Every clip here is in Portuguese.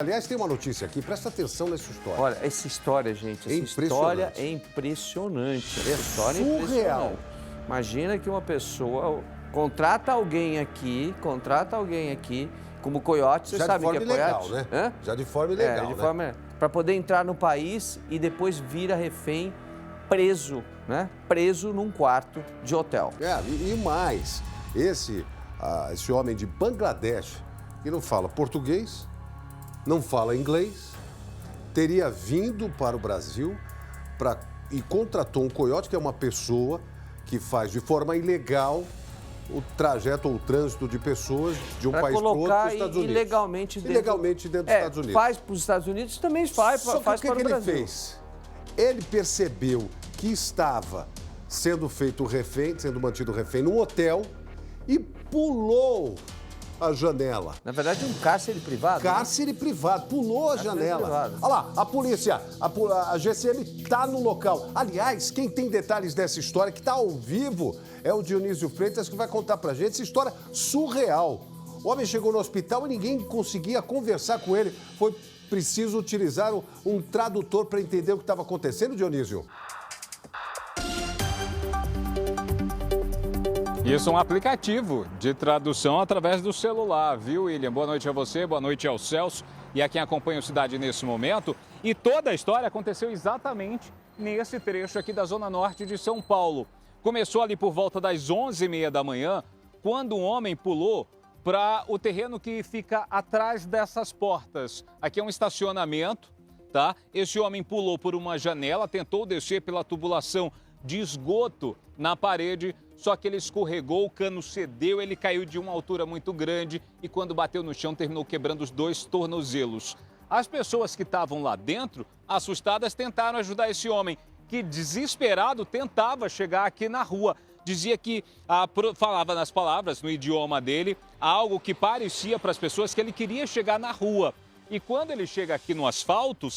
Aliás, tem uma notícia aqui, presta atenção nessa história. Olha, essa história, gente, essa história é impressionante. Essa história surreal. É impressionante. Imagina que uma pessoa contrata alguém aqui, como coiote, você Já de sabe o que forma é ilegal, coiote? né? Hã? Já de forma ilegal, né? Para poder entrar no país e depois vira refém preso, né? Preso num quarto de hotel. E mais, esse homem de Bangladesh, que não fala português, não fala inglês, teria vindo para o Brasil e contratou um coiote, que é uma pessoa que faz de forma ilegal o trajeto ou o trânsito de pessoas de um país para outro, para os Estados Unidos. Ilegalmente dentro dos Estados Unidos. Faz para os Estados Unidos, também faz para o Brasil. O que ele fez? Ele percebeu que estava sendo feito refém, sendo mantido refém num hotel e pulou a janela. Na verdade, um cárcere privado. Cárcere privado, pulou a janela. Olha lá, a polícia, a GCM está no local. Aliás, quem tem detalhes dessa história, que está ao vivo, é o Dionísio Freitas, que vai contar pra gente essa história surreal. O homem chegou no hospital e ninguém conseguia conversar com ele. Foi preciso utilizar um tradutor para entender o que estava acontecendo, Dionísio. Isso é um aplicativo de tradução através do celular, viu, William? Boa noite a você, boa noite ao Celso e a quem acompanha o Cidade nesse momento. E toda a história aconteceu exatamente nesse trecho aqui da Zona Norte de São Paulo. Começou ali por volta das 11h30 da manhã, quando um homem pulou para o terreno que fica atrás dessas portas. Aqui é um estacionamento, tá? Esse homem pulou por uma janela, tentou descer pela tubulação de esgoto na parede, só que ele escorregou, o cano cedeu, ele caiu de uma altura muito grande e quando bateu no chão terminou quebrando os 2 tornozelos. As pessoas que estavam lá dentro, assustadas, tentaram ajudar esse homem, que desesperado tentava chegar aqui na rua. Dizia que falava nas palavras, no idioma dele, algo que parecia para as pessoas que ele queria chegar na rua. E quando ele chega aqui no asfalto,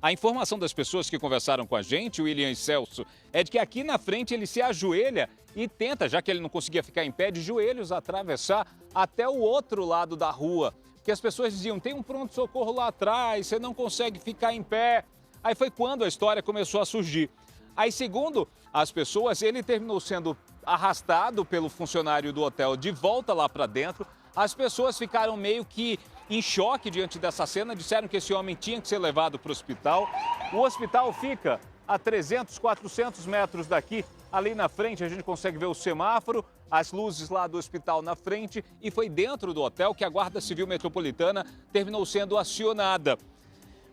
a informação das pessoas que conversaram com a gente, William e Celso, é de que aqui na frente ele se ajoelha e tenta, já que ele não conseguia ficar em pé, de joelhos atravessar até o outro lado da rua. Porque as pessoas diziam, tem um pronto-socorro lá atrás, você não consegue ficar em pé. Aí foi quando a história começou a surgir. Aí, segundo as pessoas, ele terminou sendo arrastado pelo funcionário do hotel de volta lá para dentro. As pessoas ficaram meio que em choque diante dessa cena, disseram que esse homem tinha que ser levado para o hospital. O hospital fica a 300, 400 metros daqui. Ali na frente a gente consegue ver o semáforo, as luzes lá do hospital na frente. E foi dentro do hotel que a Guarda Civil Metropolitana terminou sendo acionada.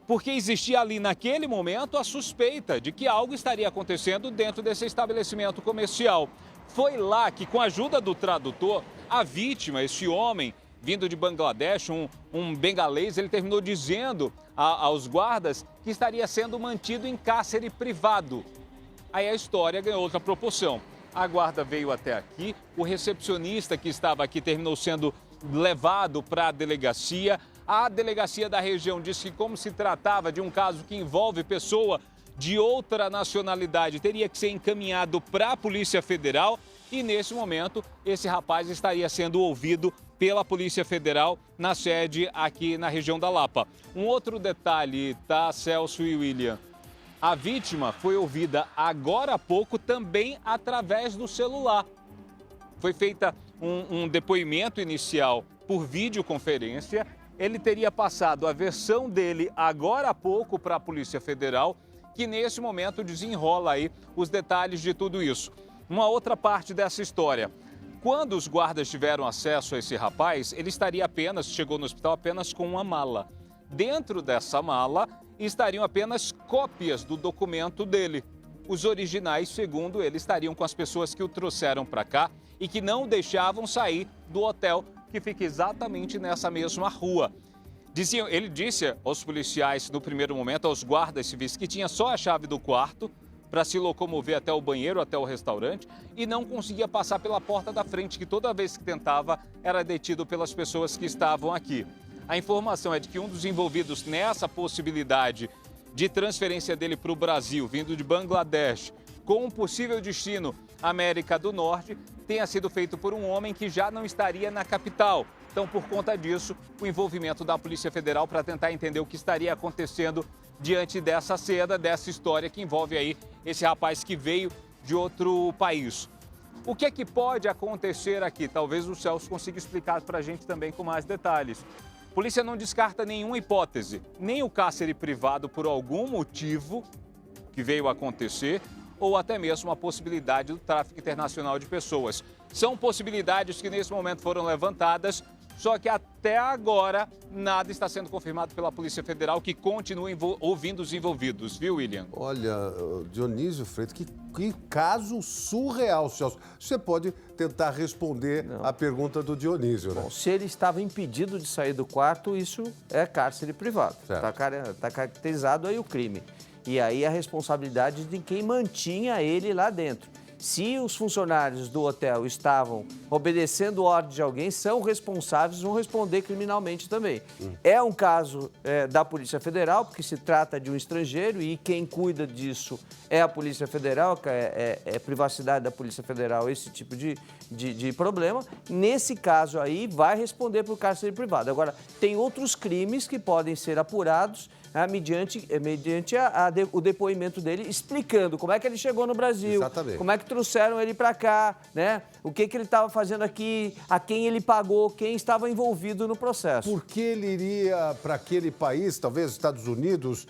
Porque existia ali naquele momento a suspeita de que algo estaria acontecendo dentro desse estabelecimento comercial. Foi lá que, com a ajuda do tradutor, a vítima, esse homem vindo de Bangladesh, um bengalês, ele terminou dizendo aos guardas que estaria sendo mantido em cárcere privado. Aí a história ganhou outra proporção. A guarda veio até aqui, o recepcionista que estava aqui terminou sendo levado para a delegacia. A delegacia da região disse que, como se tratava de um caso que envolve pessoa de outra nacionalidade, teria que ser encaminhado para a Polícia Federal. E, nesse momento, esse rapaz estaria sendo ouvido pela Polícia Federal na sede aqui na região da Lapa. Um outro detalhe, tá, Celso e William? A vítima foi ouvida agora há pouco também através do celular. Foi feita um depoimento inicial por videoconferência. Ele teria passado a versão dele agora há pouco para a Polícia Federal, que nesse momento desenrola aí os detalhes de tudo isso. Uma outra parte dessa história. Quando os guardas tiveram acesso a esse rapaz, ele chegou no hospital apenas com uma mala. Dentro dessa mala estariam apenas cópias do documento dele. Os originais, segundo ele, estariam com as pessoas que o trouxeram para cá e que não deixavam sair do hotel, que fica exatamente nessa mesma rua. Ele disse aos policiais, no primeiro momento, aos guardas civis, que tinha só a chave do quarto para se locomover até o banheiro, até o restaurante, e não conseguia passar pela porta da frente, que toda vez que tentava era detido pelas pessoas que estavam aqui. A informação é de que um dos envolvidos nessa possibilidade de transferência dele para o Brasil, vindo de Bangladesh, com um possível destino América do Norte tenha sido feito por um homem que já não estaria na capital. Então, por conta disso, o envolvimento da Polícia Federal para tentar entender o que estaria acontecendo diante dessa cena, dessa história que envolve aí esse rapaz que veio de outro país. O que é que pode acontecer aqui? Talvez o Celso consiga explicar para a gente também com mais detalhes. A polícia não descarta nenhuma hipótese, nem o cárcere privado por algum motivo que veio acontecer, ou até mesmo a possibilidade do tráfico internacional de pessoas. São possibilidades que nesse momento foram levantadas, só que até agora nada está sendo confirmado pela Polícia Federal, que continua ouvindo os envolvidos, viu, William? Olha, Dionísio Freitas, que caso surreal, Celso. Você pode tentar responder a pergunta do Dionísio, né? Bom, se ele estava impedido de sair do quarto, isso é cárcere privado. Está caracterizado aí o crime. E aí a responsabilidade de quem mantinha ele lá dentro. Se os funcionários do hotel estavam obedecendo ordem de alguém, são responsáveis, vão responder criminalmente também. É um caso da Polícia Federal, porque se trata de um estrangeiro e quem cuida disso é a Polícia Federal, que é privacidade da Polícia Federal, esse tipo de problema. Nesse caso aí, vai responder para o cárcere privado. Agora, tem outros crimes que podem ser apurados mediante o depoimento dele, explicando como é que ele chegou no Brasil, Exatamente. como é que trouxeram ele para cá, né? O que ele estava fazendo aqui, a quem ele pagou, quem estava envolvido no processo. Por que ele iria para aquele país, talvez Estados Unidos,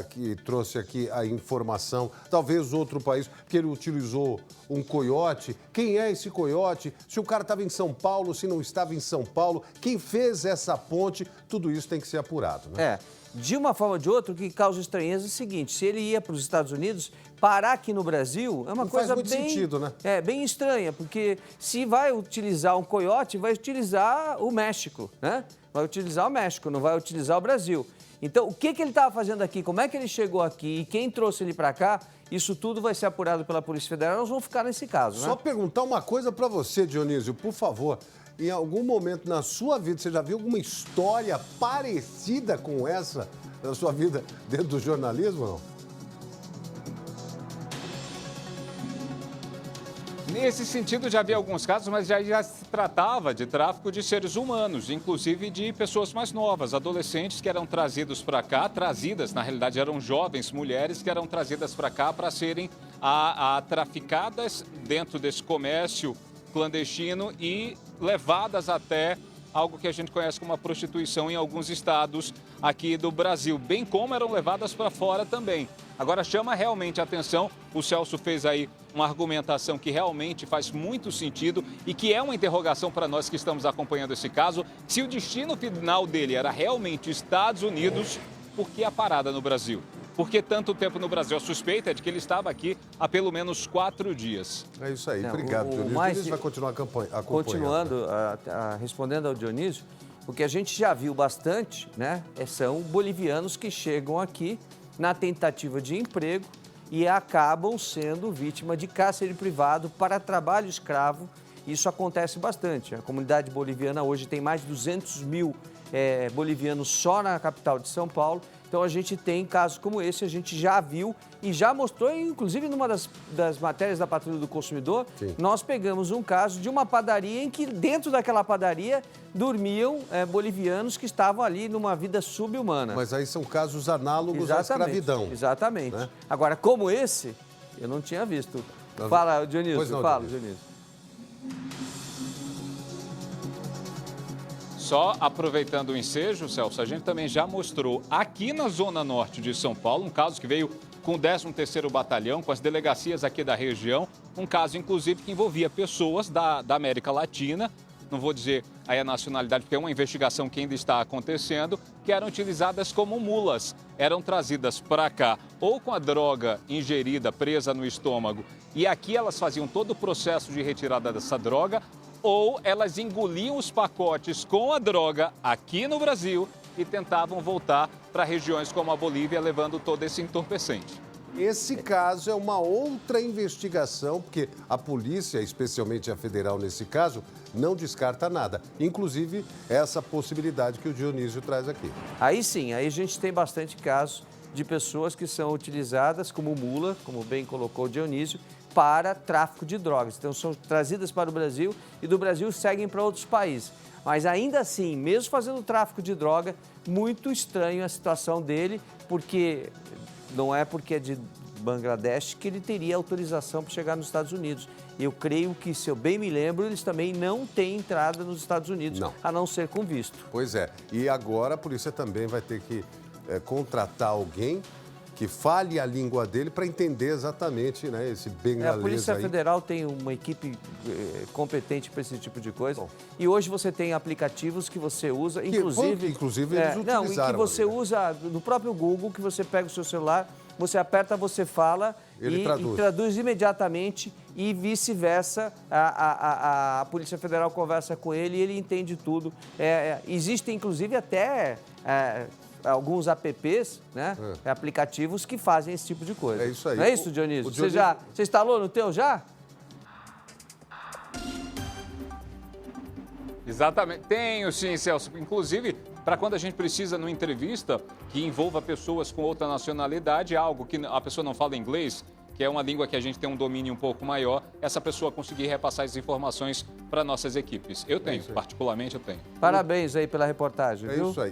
que trouxe aqui a informação, talvez outro país, porque ele utilizou um coiote. Quem é esse coiote? Se o cara estava em São Paulo, se não estava em São Paulo, quem fez essa ponte, tudo isso tem que ser apurado, né? De uma forma ou de outra, o que causa estranheza é o seguinte: se ele ia para os Estados Unidos, parar aqui no Brasil é uma coisa faz muito sentido, né? Bem estranha, porque se vai utilizar um coiote, vai utilizar o México, né? Vai utilizar o México, não vai utilizar o Brasil. Então, o que ele estava fazendo aqui, como é que ele chegou aqui e quem trouxe ele para cá, isso tudo vai ser apurado pela Polícia Federal, nós vamos ficar nesse caso, né? Só perguntar uma coisa para você, Dionísio, por favor. Em algum momento na sua vida, você já viu alguma história parecida com essa na sua vida dentro do jornalismo, não? Nesse sentido, já vi alguns casos, mas já se tratava de tráfico de seres humanos, inclusive de pessoas mais novas, adolescentes que eram trazidos para cá, na realidade eram jovens mulheres que eram trazidas para cá para serem traficadas dentro desse comércio clandestino e levadas até algo que a gente conhece como a prostituição em alguns estados aqui do Brasil, bem como eram levadas para fora também. Agora chama realmente a atenção, o Celso fez aí uma argumentação que realmente faz muito sentido e que é uma interrogação para nós que estamos acompanhando esse caso, se o destino final dele era realmente Estados Unidos, por que a parada no Brasil? Por que tanto tempo no Brasil? A suspeita é de que ele estava aqui há pelo menos 4 dias. É isso aí, obrigado, Dionísio. O Dionísio vai continuar acompanhando. Continuando, respondendo ao Dionísio, o que a gente já viu bastante, né, são bolivianos que chegam aqui na tentativa de emprego e acabam sendo vítima de cárcere privado para trabalho escravo. Isso acontece bastante. A comunidade boliviana hoje tem mais de 200 mil bolivianos só na capital de São Paulo. Então, a gente tem casos como esse, a gente já viu e já mostrou, inclusive numa das matérias da Patrulha do Consumidor, Sim. Nós pegamos um caso de uma padaria em que dentro daquela padaria dormiam bolivianos que estavam ali numa vida subhumana. Mas aí são casos análogos à escravidão. Exatamente. Né? Agora, como esse, eu não tinha visto. Fala, Dionísio, Dionísio. Só aproveitando o ensejo, Celso, a gente também já mostrou aqui na Zona Norte de São Paulo um caso que veio com o 13º Batalhão, com as delegacias aqui da região, um caso, inclusive, que envolvia pessoas da América Latina, não vou dizer aí a nacionalidade, porque é uma investigação que ainda está acontecendo, que eram utilizadas como mulas, eram trazidas para cá ou com a droga ingerida, presa no estômago, e aqui elas faziam todo o processo de retirada dessa droga, ou elas engoliam os pacotes com a droga aqui no Brasil e tentavam voltar para regiões como a Bolívia, levando todo esse entorpecente. Esse caso é uma outra investigação, porque a polícia, especialmente a federal nesse caso, não descarta nada. Inclusive, essa possibilidade que o Dionísio traz aqui. Aí sim, aí a gente tem bastante casos de pessoas que são utilizadas como mula, como bem colocou o Dionísio, para tráfico de drogas. Então, são trazidas para o Brasil e do Brasil seguem para outros países. Mas ainda assim, mesmo fazendo tráfico de droga, muito estranho a situação dele, porque não é porque é de Bangladesh que ele teria autorização para chegar nos Estados Unidos. Eu creio que, se eu bem me lembro, eles também não têm entrada nos Estados Unidos, a não ser com visto. Pois é. E agora a polícia também vai ter que contratar alguém que fale a língua dele para entender exatamente, né, esse bengalês aí. A Polícia Federal tem uma equipe competente para esse tipo de coisa. Bom. E hoje você tem aplicativos que você usa, inclusive eles utilizaram. E que você usa no próprio Google, que você pega o seu celular, você aperta, você fala e traduz imediatamente e vice-versa. A Polícia Federal conversa com ele e ele entende tudo. Existem, inclusive, até alguns apps, né? Aplicativos que fazem esse tipo de coisa. É isso aí. Não é isso, Dionísio? Você instalou no teu já? Exatamente. Tenho sim, Celso. Inclusive, para quando a gente precisa, numa entrevista que envolva pessoas com outra nacionalidade, algo que a pessoa não fala inglês, que é uma língua que a gente tem um domínio um pouco maior, essa pessoa conseguir repassar as informações para nossas equipes. Eu tenho, particularmente eu tenho. Parabéns aí pela reportagem, viu? É isso aí.